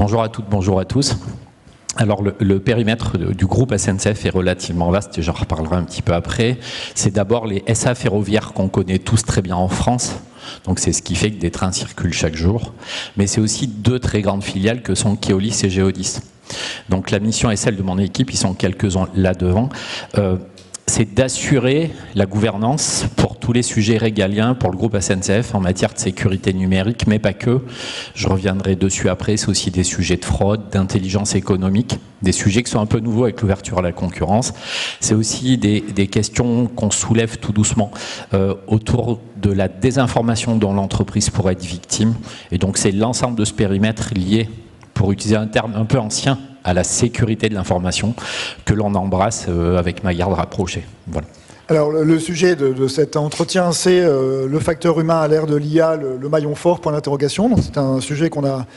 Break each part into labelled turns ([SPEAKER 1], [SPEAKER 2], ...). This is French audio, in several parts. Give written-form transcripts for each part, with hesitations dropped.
[SPEAKER 1] Bonjour à toutes, bonjour à tous. Alors le périmètre du groupe SNCF est relativement vaste, et j'en reparlerai un petit peu après. C'est d'abord les SA ferroviaires qu'on connaît tous très bien en France. Donc c'est ce qui fait que des trains circulent chaque jour. Mais c'est aussi deux très grandes filiales que sont Keolis et Geodis. Donc la mission est celle de mon équipe, ils sont quelques-uns là devant. C'est d'assurer la gouvernance pour tous les sujets régaliens pour le groupe SNCF en matière de sécurité numérique, mais pas que. Je reviendrai dessus après, c'est aussi des sujets de fraude, d'intelligence économique, des sujets qui sont un peu nouveaux avec l'ouverture à la concurrence. C'est aussi des questions qu'on soulève tout doucement autour de la désinformation dont l'entreprise pourrait être victime. Et donc c'est l'ensemble de ce périmètre lié, pour utiliser un terme un peu ancien, à la sécurité de l'information que l'on embrasse avec ma garde rapprochée. Voilà.
[SPEAKER 2] Alors le sujet de cet entretien, c'est le facteur humain à l'ère de l'IA, le maillon fort, point d'interrogation. C'est un sujet qu'on a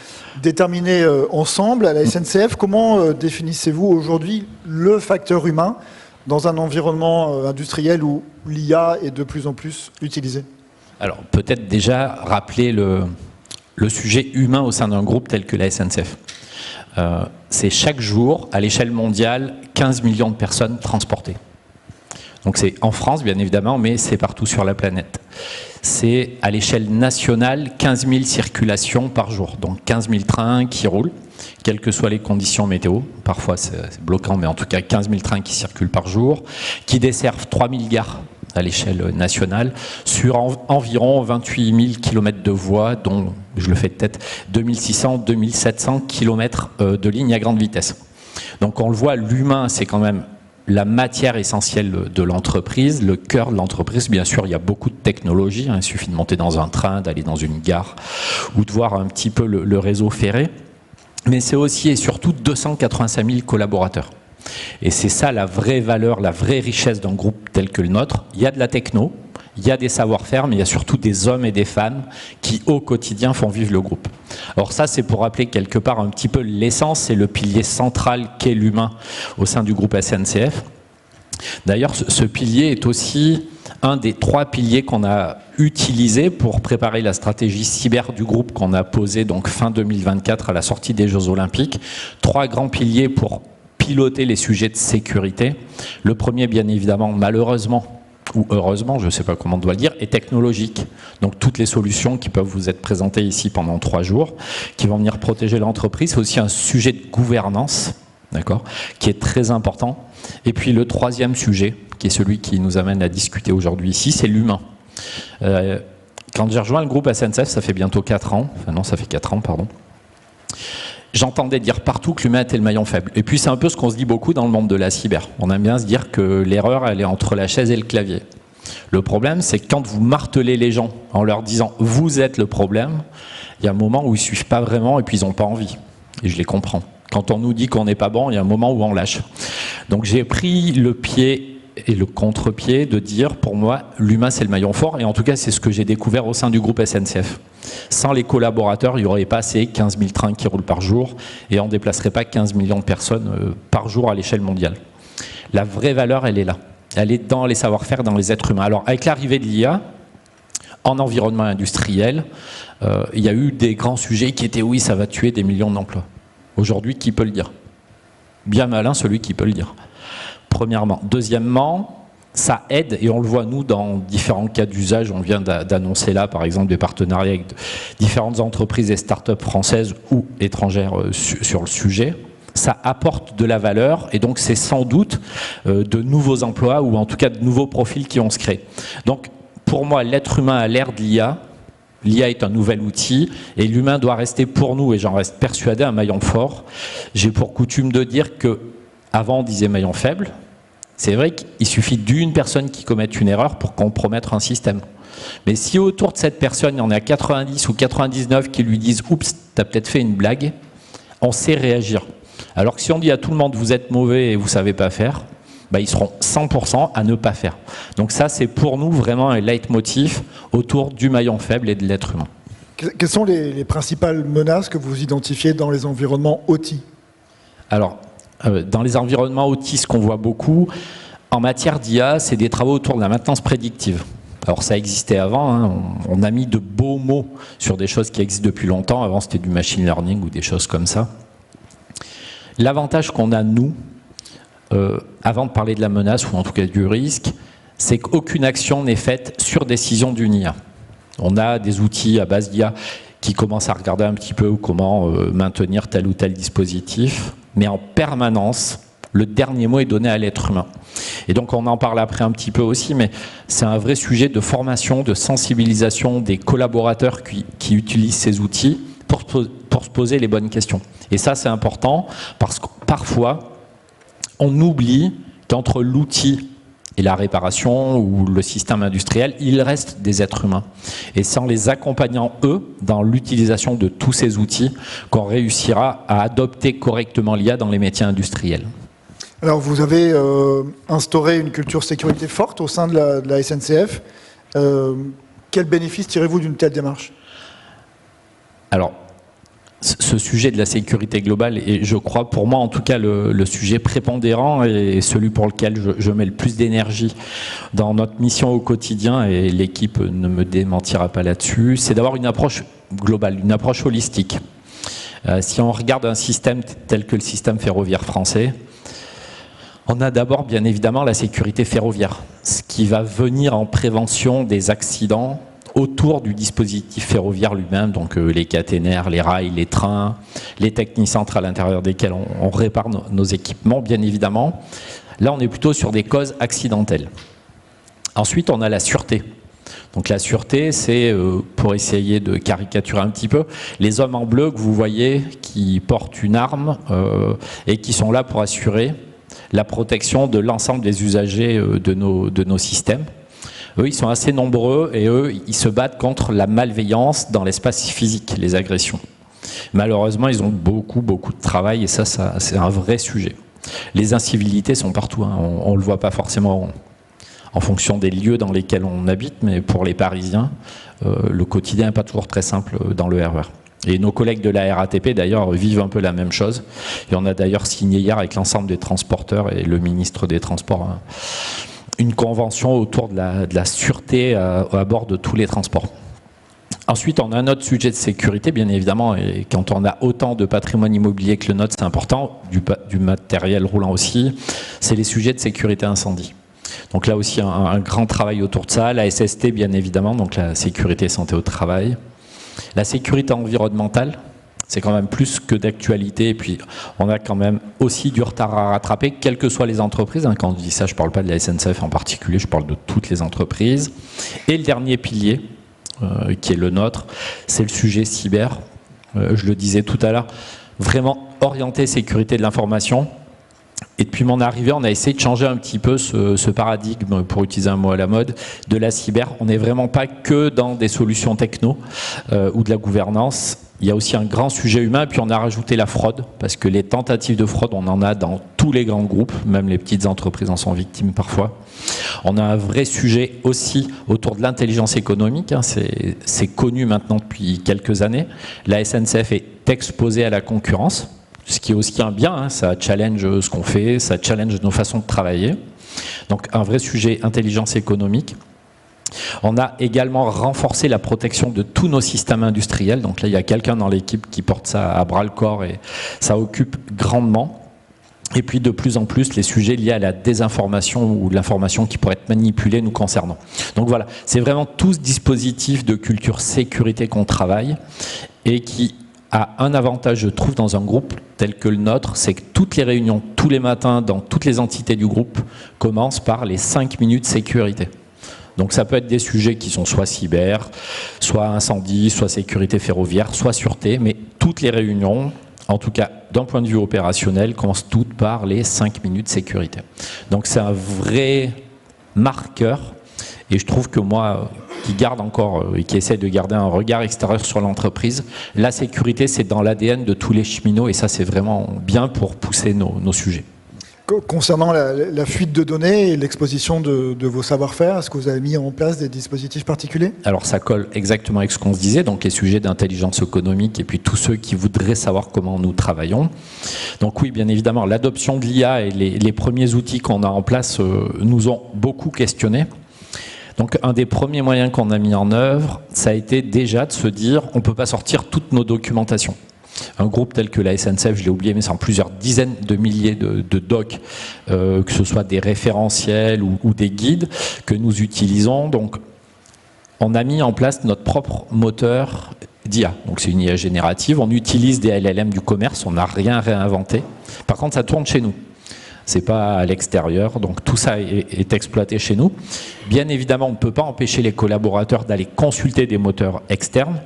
[SPEAKER 2] déterminé ensemble à la SNCF. Comment définissez-vous aujourd'hui le facteur humain dans un environnement industriel où l'IA est de plus en plus utilisée? Alors
[SPEAKER 1] peut-être déjà rappeler le sujet humain au sein d'un groupe tel que la SNCF. C'est chaque jour, à l'échelle mondiale, 15 millions de personnes transportées. Donc c'est en France, bien évidemment, mais c'est partout sur la planète. C'est à l'échelle nationale, 15 000 circulations par jour. Donc 15 000 trains qui roulent, quelles que soient les conditions météo. Parfois c'est bloquant, mais en tout cas 15 000 trains qui circulent par jour, qui desservent 3 000 gares à l'échelle nationale, sur environ 28 000 km de voies, dont, je le fais de tête, 2600, 2700 km de lignes à grande vitesse. Donc on le voit, l'humain, c'est quand même la matière essentielle de l'entreprise, le cœur de l'entreprise. Bien sûr, il y a beaucoup de technologies, il suffit de monter dans un train, d'aller dans une gare, ou de voir un petit peu le réseau ferré. Mais c'est aussi et surtout 285 000 collaborateurs. Et c'est ça la vraie valeur, la vraie richesse d'un groupe tel que le nôtre. Il y a de la techno, il y a des savoir-faire, mais il y a surtout des hommes et des femmes qui, au quotidien, font vivre le groupe. Alors ça, c'est pour rappeler quelque part un petit peu l'essence et le pilier central qu'est l'humain au sein du groupe SNCF. D'ailleurs, ce pilier est aussi un des 3 piliers qu'on a utilisés pour préparer la stratégie cyber du groupe qu'on a posée donc fin 2024 à la sortie des Jeux Olympiques. 3 grands piliers pour piloter les sujets de sécurité. Le premier, bien évidemment, malheureusement, ou heureusement, je ne sais pas comment on doit le dire, est technologique. Donc toutes les solutions qui peuvent vous être présentées ici pendant 3 jours, qui vont venir protéger l'entreprise. C'est aussi un sujet de gouvernance, d'accord, qui est très important. Et puis le troisième sujet, qui est celui qui nous amène à discuter aujourd'hui ici, c'est l'humain. Quand j'ai rejoint le groupe SNCF, ça fait bientôt 4 ans, enfin non, ça fait 4 ans, pardon. J'entendais dire partout que l'humain était le maillon faible. Et puis c'est un peu ce qu'on se dit beaucoup dans le monde de la cyber. On aime bien se dire que l'erreur, elle est entre la chaise et le clavier. Le problème, c'est que quand vous martelez les gens en leur disant « vous êtes le problème », il y a un moment où ils ne suivent pas vraiment et puis ils n'ont pas envie. Et je les comprends. Quand on nous dit qu'on n'est pas bon, il y a un moment où on lâche. Donc j'ai pris le pied et le contre-pied de dire, pour moi, l'humain c'est le maillon fort, et en tout cas c'est ce que j'ai découvert au sein du groupe SNCF. Sans les collaborateurs, il n'y aurait pas assez 15 000 trains qui roulent par jour, et on ne déplacerait pas 15 millions de personnes par jour à l'échelle mondiale. La vraie valeur, elle est là. Elle est dans les savoir-faire, dans les êtres humains. Alors avec l'arrivée de l'IA, en environnement industriel, il y a eu des grands sujets qui étaient, oui, ça va tuer des millions d'emplois. Aujourd'hui, qui peut le dire? Bien malin celui qui peut le dire. Premièrement. Deuxièmement, ça aide, et on le voit nous dans différents cas d'usage, on vient d'annoncer là par exemple des partenariats avec différentes entreprises et start-up françaises ou étrangères sur le sujet. Ça apporte de la valeur et donc c'est sans doute de nouveaux emplois ou en tout cas de nouveaux profils qui vont se créer. Donc pour moi, l'être humain à l'ère de l'IA, l'IA est un nouvel outil et l'humain doit rester pour nous, et j'en reste persuadé, un maillon fort. J'ai pour coutume de dire que avant on disait maillon faible. C'est vrai qu'il suffit d'une personne qui commette une erreur pour compromettre un système. Mais si autour de cette personne, il y en a 90 ou 99 qui lui disent « Oups, t'as peut-être fait une blague », on sait réagir. Alors que si on dit à tout le monde « Vous êtes mauvais et vous ne savez pas faire », bah, ils seront 100% à ne pas faire. Donc ça, c'est pour nous vraiment un leitmotiv autour du maillon faible et de l'être humain.
[SPEAKER 2] Quelles sont les principales menaces que vous identifiez dans les environnements OT? Alors, dans les environnements OT, ce qu'on voit beaucoup, en matière d'IA, c'est des travaux autour de la maintenance prédictive.
[SPEAKER 1] Alors ça existait avant, hein, on a mis de beaux mots sur des choses qui existent depuis longtemps. Avant c'était du machine learning ou des choses comme ça. L'avantage qu'on a nous, avant de parler de la menace ou en tout cas du risque, c'est qu'aucune action n'est faite sur décision d'une IA. On a des outils à base d'IA qui commencent à regarder un petit peu comment maintenir tel ou tel dispositif, mais en permanence, le dernier mot est donné à l'être humain. Et donc on en parle après un petit peu aussi, mais c'est un vrai sujet de formation, de sensibilisation des collaborateurs qui utilisent ces outils pour se poser les bonnes questions. Et ça c'est important parce que parfois on oublie qu'entre l'outil et la réparation ou le système industriel, il reste des êtres humains. Et c'est en les accompagnant, eux, dans l'utilisation de tous ces outils, qu'on réussira à adopter correctement l'IA dans les métiers industriels.
[SPEAKER 2] Alors, vous avez instauré une culture sécurité forte au sein de la SNCF. Quel bénéfice tirez-vous d'une telle démarche ?
[SPEAKER 1] Alors, ce sujet de la sécurité globale est, je crois, pour moi en tout cas, le sujet prépondérant et celui pour lequel je mets le plus d'énergie dans notre mission au quotidien, et l'équipe ne me démentira pas là-dessus, c'est d'avoir une approche globale, une approche holistique. Si on regarde un système tel que le système ferroviaire français, on a d'abord bien évidemment la sécurité ferroviaire, ce qui va venir en prévention des accidents autour du dispositif ferroviaire lui-même, donc les caténaires, les rails, les trains, les technicentres à l'intérieur desquels on répare nos équipements, bien évidemment. Là, on est plutôt sur des causes accidentelles. Ensuite, on a la sûreté. Donc la sûreté, c'est, pour essayer de caricaturer un petit peu, les hommes en bleu que vous voyez qui portent une arme et qui sont là pour assurer la protection de l'ensemble des usagers de nos systèmes. Eux, ils sont assez nombreux et eux, ils se battent contre la malveillance dans l'espace physique, les agressions. Malheureusement, ils ont beaucoup de travail et ça c'est un vrai sujet. Les incivilités sont partout, hein. On ne le voit pas forcément en fonction des lieux dans lesquels on habite, mais pour les Parisiens, le quotidien n'est pas toujours très simple dans le RER. Et nos collègues de la RATP, d'ailleurs, vivent un peu la même chose. Et on a d'ailleurs signé hier avec l'ensemble des transporteurs et le ministre des Transports une convention autour de la sûreté à bord de tous les transports. Ensuite, on a un autre sujet de sécurité, bien évidemment, et quand on a autant de patrimoine immobilier que le nôtre, c'est important, du matériel roulant aussi, c'est les sujets de sécurité incendie. Donc là aussi, un grand travail autour de ça. La SST, bien évidemment, donc la sécurité santé au travail. La sécurité environnementale, c'est quand même plus que d'actualité, et puis on a quand même aussi du retard à rattraper, quelles que soient les entreprises. Quand je dis ça, je ne parle pas de la SNCF en particulier, je parle de toutes les entreprises. Et le dernier pilier, qui est le nôtre, c'est le sujet cyber. Je le disais tout à l'heure, vraiment orienté sécurité de l'information. Et depuis mon arrivée, on a essayé de changer un petit peu ce paradigme, pour utiliser un mot à la mode, de la cyber. On n'est vraiment pas que dans des solutions techno ou de la gouvernance. Il y a aussi un grand sujet humain, puis on a rajouté la fraude, parce que les tentatives de fraude, on en a dans tous les grands groupes, même les petites entreprises en sont victimes parfois. On a un vrai sujet aussi autour de l'intelligence économique, hein, c'est connu maintenant depuis quelques années. La SNCF est exposée à la concurrence, ce qui est aussi un bien, hein, ça challenge ce qu'on fait, ça challenge nos façons de travailler. Donc un vrai sujet intelligence économique. On a également renforcé la protection de tous nos systèmes industriels. Donc là, il y a quelqu'un dans l'équipe qui porte ça à bras-le-corps et ça occupe grandement. Et puis de plus en plus, les sujets liés à la désinformation ou l'information qui pourrait être manipulée nous concernant. Donc voilà, c'est vraiment tout ce dispositif de culture sécurité qu'on travaille et qui a un avantage, je trouve, dans un groupe tel que le nôtre, c'est que toutes les réunions, tous les matins, dans toutes les entités du groupe, commencent par les 5 minutes sécurité. Donc ça peut être des sujets qui sont soit cyber, soit incendie, soit sécurité ferroviaire, soit sûreté, mais toutes les réunions, en tout cas d'un point de vue opérationnel, commencent toutes par les 5 minutes sécurité. Donc c'est un vrai marqueur, et je trouve que moi, qui garde encore et qui essaie de garder un regard extérieur sur l'entreprise, la sécurité c'est dans l'ADN de tous les cheminots, et ça c'est vraiment bien pour pousser nos sujets.
[SPEAKER 2] Concernant la fuite de données et l'exposition de vos savoir-faire, est-ce que vous avez mis en place des dispositifs particuliers ?
[SPEAKER 1] Alors ça colle exactement avec ce qu'on se disait, donc les sujets d'intelligence économique et puis tous ceux qui voudraient savoir comment nous travaillons. Donc oui, bien évidemment, l'adoption de l'IA et les premiers outils qu'on a en place nous ont beaucoup questionnés. Donc un des premiers moyens qu'on a mis en œuvre, ça a été déjà de se dire on ne peut pas sortir toutes nos documentations. Un groupe tel que la SNCF, je l'ai oublié, mais c'est en plusieurs dizaines de milliers de docs, que ce soit des référentiels ou des guides que nous utilisons. Donc on a mis en place notre propre moteur d'IA. Donc c'est une IA générative, on utilise des LLM du commerce, on n'a rien réinventé. Par contre, ça tourne chez nous. C'est pas à l'extérieur, donc tout ça est exploité chez nous. Bien évidemment, on ne peut pas empêcher les collaborateurs d'aller consulter des moteurs externes.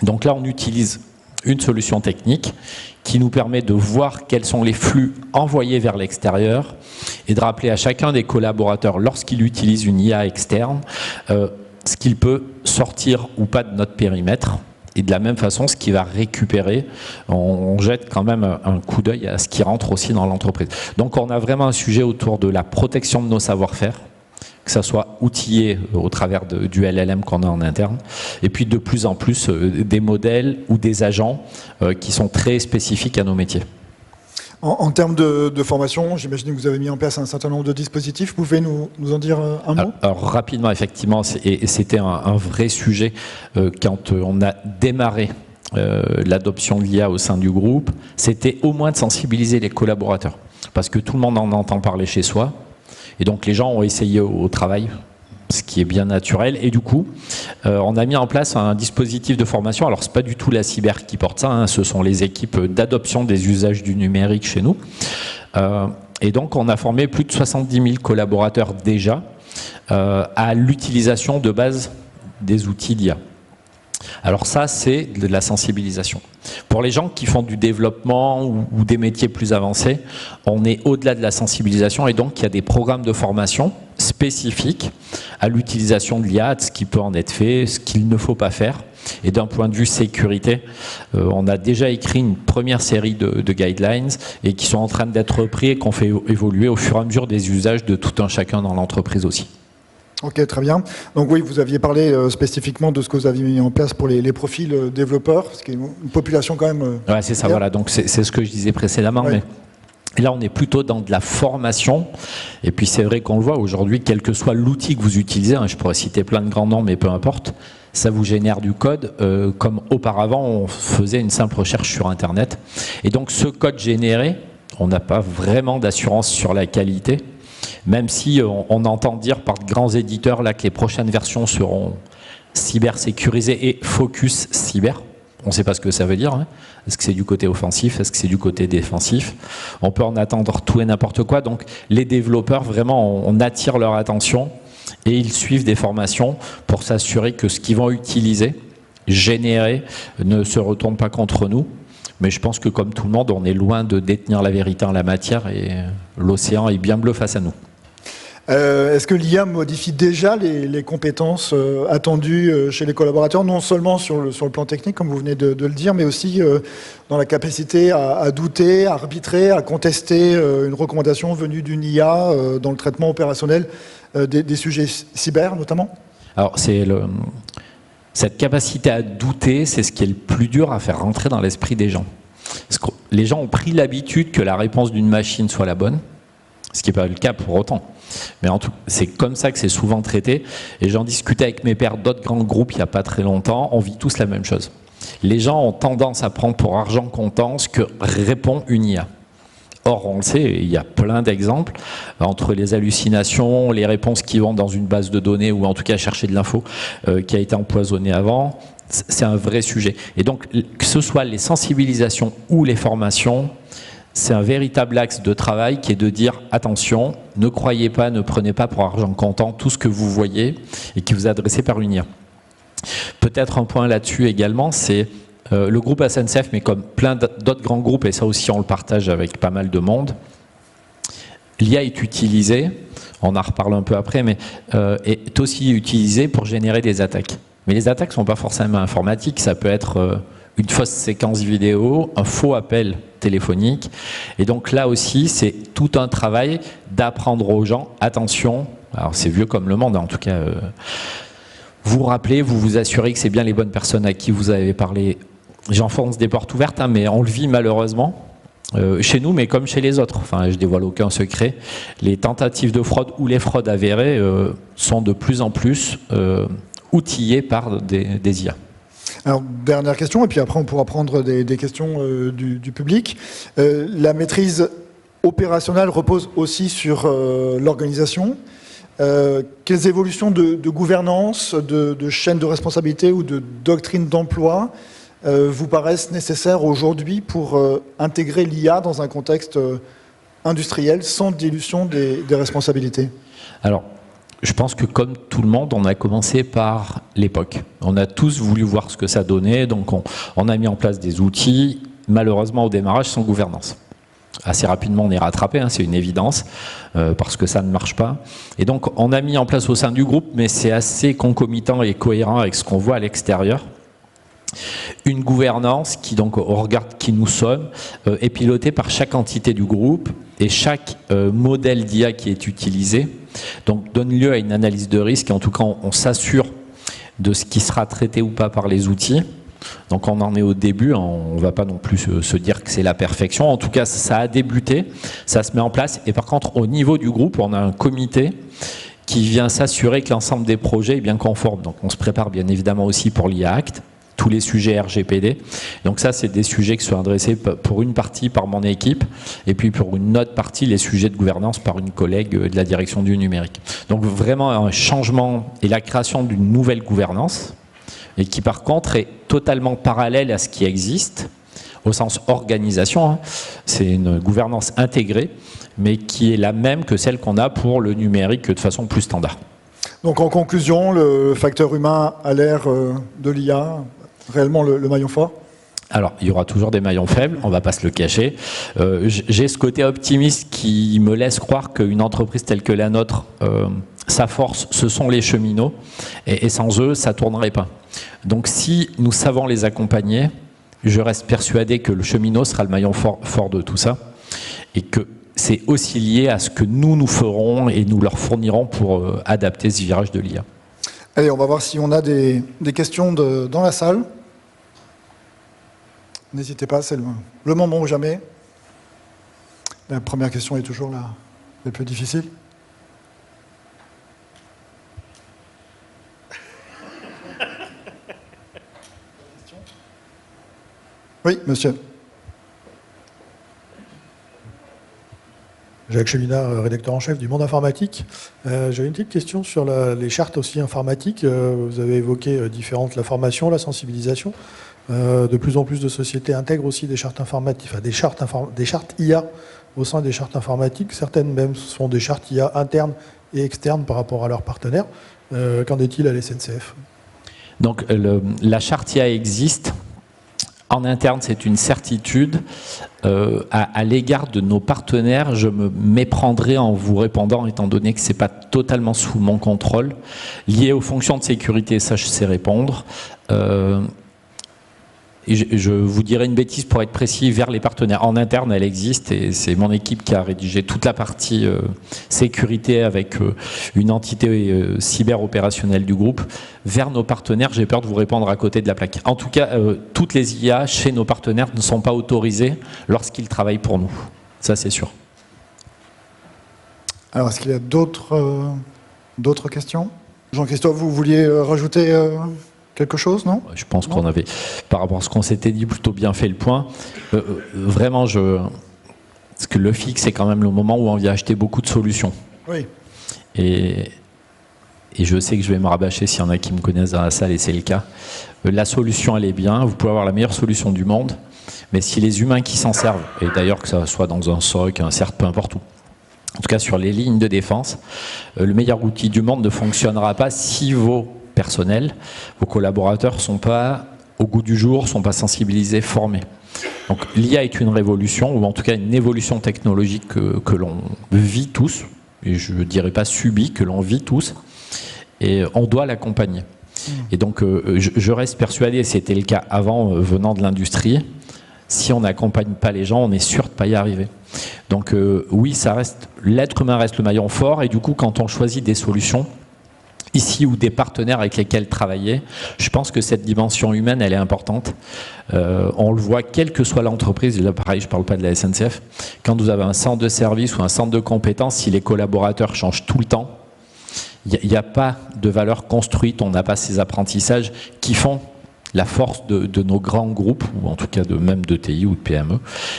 [SPEAKER 1] Donc là, on utilise une solution technique qui nous permet de voir quels sont les flux envoyés vers l'extérieur et de rappeler à chacun des collaborateurs, lorsqu'il utilise une IA externe, ce qu'il peut sortir ou pas de notre périmètre. Et de la même façon, ce qu'il va récupérer, on jette quand même un coup d'œil à ce qui rentre aussi dans l'entreprise. Donc on a vraiment un sujet autour de la protection de nos savoir-faire, que ça soit outillé au travers du LLM qu'on a en interne, et puis de plus en plus des modèles ou des agents qui sont très spécifiques à nos métiers.
[SPEAKER 2] En termes de formation, j'imagine que vous avez mis en place un certain nombre de dispositifs. Vous pouvez nous en dire un mot ?
[SPEAKER 1] Alors, rapidement, effectivement, et c'était un vrai sujet quand on a démarré l'adoption de l'IA au sein du groupe, c'était au moins de sensibiliser les collaborateurs. Parce que tout le monde en entend parler chez soi, et donc les gens ont essayé au travail, ce qui est bien naturel. Et du coup, on a mis en place un dispositif de formation. Alors, ce n'est pas du tout la cyber qui porte ça, hein, ce sont les équipes d'adoption des usages du numérique chez nous. Et donc, on a formé plus de 70 000 collaborateurs déjà à l'utilisation de base des outils d'IA. Alors ça, c'est de la sensibilisation. Pour les gens qui font du développement ou des métiers plus avancés, on est au-delà de la sensibilisation et donc il y a des programmes de formation spécifiques à l'utilisation de l'IA, de ce qui peut en être fait, ce qu'il ne faut pas faire. Et d'un point de vue sécurité, on a déjà écrit une première série de guidelines et qui sont en train d'être repris et qu'on fait évoluer au fur et à mesure des usages de tout un chacun dans l'entreprise aussi.
[SPEAKER 2] Ok, très bien. Donc oui, vous aviez parlé spécifiquement de ce que vous aviez mis en place pour les profils développeurs, ce qui est une population quand même...
[SPEAKER 1] Ouais, c'est ça, voilà. Donc c'est ce que je disais précédemment.
[SPEAKER 2] Ouais.
[SPEAKER 1] Mais là, on est plutôt dans de la formation. Et puis c'est vrai qu'on le voit aujourd'hui, quel que soit l'outil que vous utilisez, hein, je pourrais citer plein de grands noms, mais peu importe, ça vous génère du code, comme auparavant, on faisait une simple recherche sur Internet. Et donc ce code généré, on n'a pas vraiment d'assurance sur la qualité. Même si on entend dire par de grands éditeurs là, que les prochaines versions seront cybersécurisées et focus cyber. On ne sait pas ce que ça veut dire. Hein. Est-ce que c'est du côté offensif? Est-ce que c'est du côté défensif? On peut en attendre tout et n'importe quoi. Donc les développeurs, vraiment, on attire leur attention et ils suivent des formations pour s'assurer que ce qu'ils vont utiliser, générer, ne se retourne pas contre nous. Mais je pense que comme tout le monde, on est loin de détenir la vérité en la matière et l'océan est bien bleu face à nous.
[SPEAKER 2] Est-ce que l'IA modifie déjà les compétences attendues chez les collaborateurs, non seulement sur le plan technique, comme vous venez de le dire, mais aussi dans la capacité à douter, à arbitrer, à contester une recommandation venue d'une IA dans le traitement opérationnel des sujets cyber, notamment ?
[SPEAKER 1] Alors, cette capacité à douter, c'est ce qui est le plus dur à faire rentrer dans l'esprit des gens. Parce que les gens ont pris l'habitude que la réponse d'une machine soit la bonne, ce qui n'est pas le cas pour autant. Mais en tout, c'est comme ça que c'est souvent traité. Et j'en discutais avec mes pairs d'autres grands groupes il n'y a pas très longtemps. On vit tous la même chose. Les gens ont tendance à prendre pour argent comptant ce que répond une IA. Or, on le sait, il y a plein d'exemples, entre les hallucinations, les réponses qui vont dans une base de données, ou en tout cas chercher de l'info qui a été empoisonnée avant, c'est un vrai sujet. Et donc, que ce soit les sensibilisations ou les formations, c'est un véritable axe de travail qui est de dire, attention, ne croyez pas, ne prenez pas pour argent comptant tout ce que vous voyez et qui vous est adressé par une IA. Peut-être un point là-dessus également, c'est le groupe SNCF, mais comme plein d'autres grands groupes, et ça aussi on le partage avec pas mal de monde, l'IA est utilisée, on en reparle un peu après, mais est aussi utilisée pour générer des attaques. Mais les attaques ne sont pas forcément informatiques, ça peut être une fausse séquence vidéo, un faux appel téléphonique. Et donc là aussi, c'est tout un travail d'apprendre aux gens, attention, alors c'est vieux comme le monde, en tout cas, vous rappelez, vous vous assurez que c'est bien les bonnes personnes à qui vous avez parlé. J'enfonce des portes ouvertes, hein, mais on le vit malheureusement. Chez nous, mais comme chez les autres, enfin, je dévoile aucun secret, les tentatives de fraude ou les fraudes avérées sont de plus en plus outillées par des IA.
[SPEAKER 2] Alors, dernière question, et puis après on pourra prendre des questions du public. La maîtrise opérationnelle repose aussi sur l'organisation. Quelles évolutions de gouvernance, de chaîne de responsabilité ou de doctrine d'emploi vous paraissent nécessaires aujourd'hui pour intégrer l'IA dans un contexte industriel sans dilution des responsabilités?
[SPEAKER 1] Alors, je pense que comme tout le monde, on a commencé par l'époque. On a tous voulu voir ce que ça donnait, donc on a mis en place des outils, malheureusement au démarrage sans gouvernance. Assez rapidement, on est rattrapé, hein, c'est une évidence, parce que ça ne marche pas. Et donc, on a mis en place au sein du groupe, mais c'est assez concomitant et cohérent avec ce qu'on voit à l'extérieur, une gouvernance qui, donc, au regard de qui nous sommes, est pilotée par chaque entité du groupe et chaque modèle d'IA qui est utilisé donc, donne lieu à une analyse de risque et en tout cas on s'assure de ce qui sera traité ou pas par les outils. Donc on en est au début, on ne va pas non plus se dire que c'est la perfection. En tout cas, ça a débuté, ça se met en place. Et par contre, au niveau du groupe, on a un comité qui vient s'assurer que l'ensemble des projets est bien conforme. Donc on se prépare bien évidemment aussi pour l'IA Act, tous les sujets RGPD. Donc ça, c'est des sujets qui sont adressés pour une partie par mon équipe et puis pour une autre partie, les sujets de gouvernance par une collègue de la direction du numérique. Donc vraiment un changement et la création d'une nouvelle gouvernance et qui par contre est totalement parallèle à ce qui existe au sens organisation. Hein. C'est une gouvernance intégrée mais qui est la même que celle qu'on a pour le numérique de façon plus standard.
[SPEAKER 2] Donc en conclusion, le facteur humain à l'ère de l'IA, réellement le maillon fort?
[SPEAKER 1] Alors, il y aura toujours des maillons faibles, on ne va pas se le cacher. J'ai ce côté optimiste qui me laisse croire qu'une entreprise telle que la nôtre, sa force, ce sont les cheminots, et sans eux, ça ne tournerait pas. Donc si nous savons les accompagner, je reste persuadé que le cheminot sera le maillon fort de tout ça, et que c'est aussi lié à ce que nous ferons et nous leur fournirons pour adapter ce virage de l'IA.
[SPEAKER 2] Allez, on va voir si on a des questions dans la salle. N'hésitez pas, c'est le moment ou jamais. La première question est toujours la plus difficile. Oui, monsieur.
[SPEAKER 3] Jacques Cheminat, rédacteur en chef du Monde Informatique. J'avais une petite question sur les chartes aussi informatiques. Vous avez évoqué différentes, la formation, la sensibilisation. De plus en plus de sociétés intègrent aussi des chartes informatiques, enfin des chartes IA au sein des chartes informatiques. Certaines même sont des chartes IA internes et externes par rapport à leurs partenaires. Qu'en est-il à la SNCF?
[SPEAKER 1] Donc la charte IA existe. En interne, c'est une certitude. À l'égard de nos partenaires, je me méprendrai en vous répondant, étant donné que ce n'est pas totalement sous mon contrôle. Lié aux fonctions de sécurité, ça je sais répondre. Et je vous dirai une bêtise pour être précis, vers les partenaires. En interne, elle existe et c'est mon équipe qui a rédigé toute la partie sécurité avec une entité cyber-opérationnelle du groupe. Vers nos partenaires, j'ai peur de vous répondre à côté de la plaque. En tout cas, toutes les IA chez nos partenaires ne sont pas autorisées lorsqu'ils travaillent pour nous. Ça, c'est sûr.
[SPEAKER 2] Alors, est-ce qu'il y a d'autres questions? Jean-Christophe, vous vouliez rajouter quelque chose, non?
[SPEAKER 1] Je pense qu'on avait, par rapport à ce qu'on s'était dit, plutôt bien fait le point. Vraiment, parce que le FIC, c'est quand même le moment où on vient acheter beaucoup de solutions.
[SPEAKER 2] Oui.
[SPEAKER 1] Et je sais que je vais me rabâcher s'il y en a qui me connaissent dans la salle, et c'est le cas. La solution, elle est bien. Vous pouvez avoir la meilleure solution du monde, mais si les humains qui s'en servent, et d'ailleurs que ça soit dans un SOC, un CERT, peu importe où, en tout cas sur les lignes de défense, le meilleur outil du monde ne fonctionnera pas si vos personnels, vos collaborateurs ne sont pas au goût du jour, ne sont pas sensibilisés, formés. Donc l'IA est une révolution, ou en tout cas une évolution technologique que l'on vit tous, et je ne dirais pas subit, que l'on vit tous, et on doit l'accompagner. Et donc je reste persuadé, et c'était le cas avant venant de l'industrie, si on n'accompagne pas les gens, on est sûr de ne pas y arriver. Donc oui, l'être humain reste le maillon fort, et du coup quand on choisit des solutions, ici ou des partenaires avec lesquels travailler, je pense que cette dimension humaine, elle est importante. On le voit, quelle que soit l'entreprise, et là pareil, je ne parle pas de la SNCF, quand vous avez un centre de service ou un centre de compétences, si les collaborateurs changent tout le temps, il n'y a pas de valeur construite, on n'a pas ces apprentissages qui font la force de nos grands groupes, ou en tout cas même de TI ou de PME,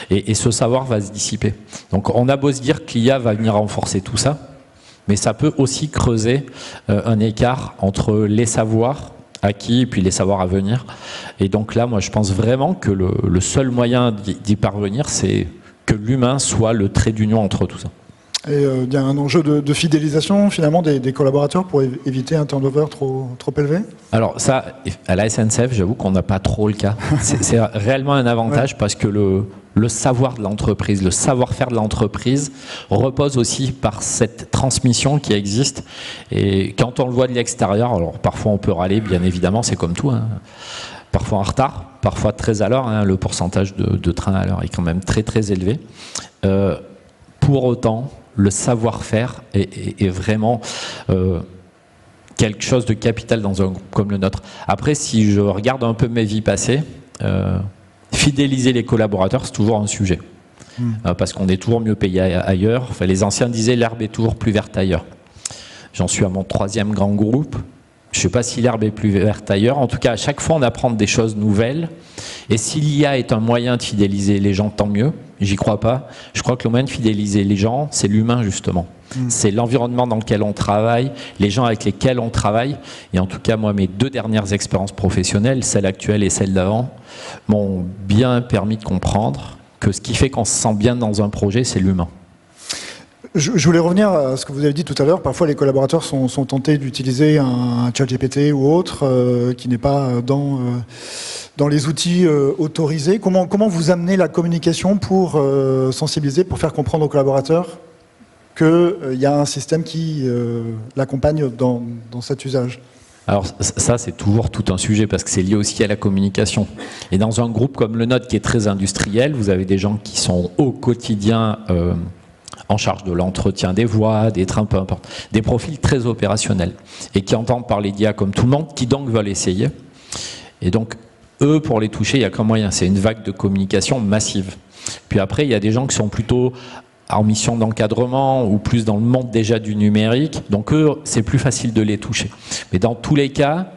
[SPEAKER 1] et ce savoir va se dissiper. Donc on a beau se dire que l'IA va venir renforcer tout ça, mais ça peut aussi creuser un écart entre les savoirs acquis et puis les savoirs à venir. Et donc là, moi, je pense vraiment que le seul moyen d'y parvenir, c'est que l'humain soit le trait d'union entre tout ça.
[SPEAKER 2] Et il y a un enjeu de fidélisation finalement des collaborateurs pour éviter un turnover trop élevé.
[SPEAKER 1] Alors ça, à la SNCF, j'avoue qu'on n'a pas trop le cas. C'est réellement un avantage parce que le savoir de l'entreprise, le savoir-faire de l'entreprise repose aussi par cette transmission qui existe. Et quand on le voit de l'extérieur, alors parfois on peut râler, bien évidemment, c'est comme tout, hein. Parfois en retard, parfois très à l'heure, hein. Le pourcentage de train à l'heure est quand même très très élevé. Pour autant, le savoir-faire est vraiment quelque chose de capital dans un groupe comme le nôtre. Après, si je regarde un peu mes vies passées, fidéliser les collaborateurs, c'est toujours un sujet. Parce qu'on est toujours mieux payé ailleurs. Enfin, les anciens disaient l'herbe est toujours plus verte ailleurs. J'en suis à mon 3e grand groupe. Je ne sais pas si l'herbe est plus verte ailleurs. En tout cas, à chaque fois, on apprend des choses nouvelles. Et si l'IA est un moyen de fidéliser les gens, tant mieux. J'y crois pas. Je crois que le moyen de fidéliser les gens, c'est l'humain, justement. C'est l'environnement dans lequel on travaille, les gens avec lesquels on travaille. Et en tout cas, moi, mes 2 dernières expériences professionnelles, celle actuelle et celle d'avant, m'ont bien permis de comprendre que ce qui fait qu'on se sent bien dans un projet, c'est l'humain.
[SPEAKER 2] Je voulais revenir à ce que vous avez dit tout à l'heure. Parfois, les collaborateurs sont tentés d'utiliser un ChatGPT ou autre qui n'est pas dans les outils autorisés. Comment vous amenez la communication pour sensibiliser, pour faire comprendre aux collaborateurs qu'il y a un système qui l'accompagne dans cet usage ?
[SPEAKER 1] Alors ça, c'est toujours tout un sujet parce que c'est lié aussi à la communication. Et dans un groupe comme le nôtre qui est très industriel, vous avez des gens qui sont au quotidien en charge de l'entretien des voies, des trains, peu importe, des profils très opérationnels et qui entendent parler d'IA comme tout le monde, qui donc veulent essayer. Et donc, eux, pour les toucher, il y a qu'un moyen, c'est une vague de communication massive. Puis après, il y a des gens qui sont plutôt en mission d'encadrement ou plus dans le monde déjà du numérique, donc eux, c'est plus facile de les toucher. Mais dans tous les cas,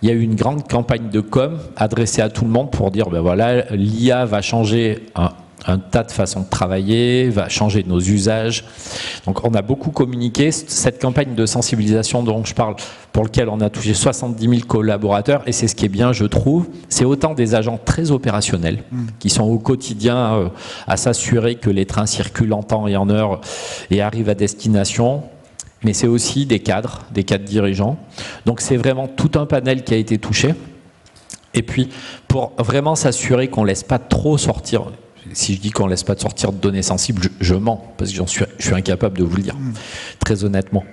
[SPEAKER 1] il y a eu une grande campagne de com adressée à tout le monde pour dire, ben voilà, l'IA va changer un tas de façons de travailler, va changer nos usages. Donc on a beaucoup communiqué. Cette campagne de sensibilisation dont je parle, pour laquelle on a touché 70 000 collaborateurs, et c'est ce qui est bien, je trouve, c'est autant des agents très opérationnels qui sont au quotidien à s'assurer que les trains circulent en temps et en heure et arrivent à destination, mais c'est aussi des cadres dirigeants. Donc c'est vraiment tout un panel qui a été touché. Et puis, pour vraiment s'assurer qu'on ne laisse pas trop sortir... Si je dis qu'on ne laisse pas de sortir de données sensibles, je mens, parce que je suis incapable de vous le dire, très honnêtement.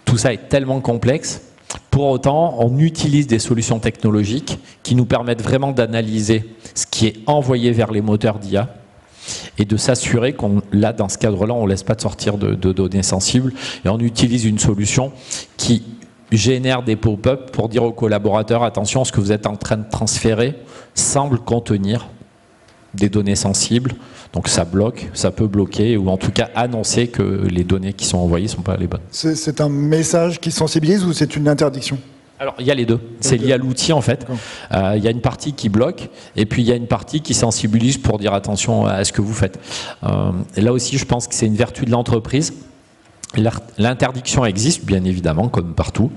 [SPEAKER 1] Tout ça est tellement complexe. Pour autant, on utilise des solutions technologiques qui nous permettent vraiment d'analyser ce qui est envoyé vers les moteurs d'IA et de s'assurer là, dans ce cadre-là, on ne laisse pas de sortir de données sensibles et on utilise une solution qui génère des pop-up pour dire aux collaborateurs, attention, ce que vous êtes en train de transférer semble contenir des données sensibles, donc ça bloque, ça peut bloquer, ou en tout cas annoncer que les données qui sont envoyées ne sont pas les bonnes.
[SPEAKER 2] C'est un message qui sensibilise ou c'est une interdiction ?
[SPEAKER 1] Alors il y a les deux, c'est lié à l'outil en fait. Il y a une partie qui bloque, et puis il y a une partie qui sensibilise pour dire attention à ce que vous faites. Et là aussi je pense que c'est une vertu de l'entreprise. L'interdiction existe bien évidemment, comme partout.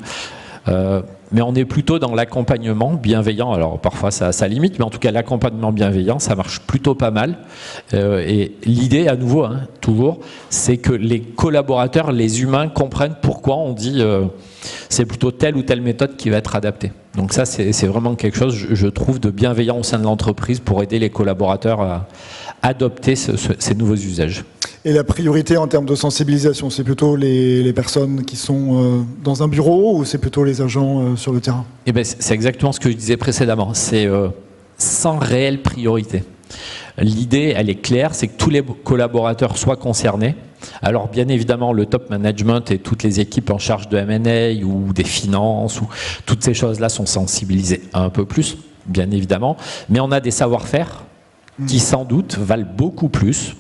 [SPEAKER 1] Mais on est plutôt dans l'accompagnement bienveillant. Alors parfois ça limite, mais en tout cas l'accompagnement bienveillant, ça marche plutôt pas mal. Et l'idée, à nouveau, toujours, c'est que les collaborateurs, les humains comprennent pourquoi on dit c'est plutôt telle ou telle méthode qui va être adaptée. Donc ça, c'est vraiment quelque chose, je trouve, de bienveillant au sein de l'entreprise pour aider les collaborateurs à adopter ces nouveaux usages.
[SPEAKER 2] Et la priorité en termes de sensibilisation, c'est plutôt les personnes qui sont dans un bureau ou c'est plutôt les agents sur le terrain ?
[SPEAKER 1] Eh bien, c'est exactement ce que je disais précédemment. C'est sans réelle priorité. L'idée, elle est claire, c'est que tous les collaborateurs soient concernés. Alors bien évidemment, le top management et toutes les équipes en charge de M&A ou des finances, ou toutes ces choses-là sont sensibilisées un peu plus, bien évidemment. Mais on a des savoir-faire qui sans doute valent beaucoup plus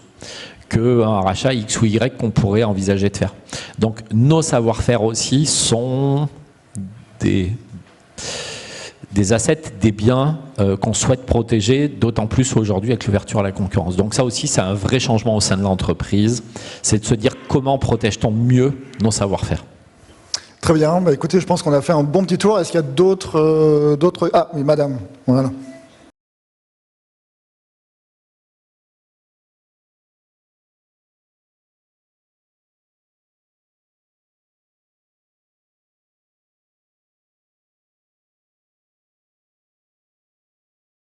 [SPEAKER 1] qu'un rachat X ou Y qu'on pourrait envisager de faire. Donc nos savoir-faire aussi sont des assets, des biens qu'on souhaite protéger, d'autant plus aujourd'hui avec l'ouverture à la concurrence. Donc ça aussi, c'est un vrai changement au sein de l'entreprise. C'est de se dire comment protège-t-on mieux nos savoir-faire.
[SPEAKER 2] Très bien. Bah, écoutez, je pense qu'on a fait un bon petit tour. Est-ce qu'il y a d'autres... Ah oui, madame. Voilà.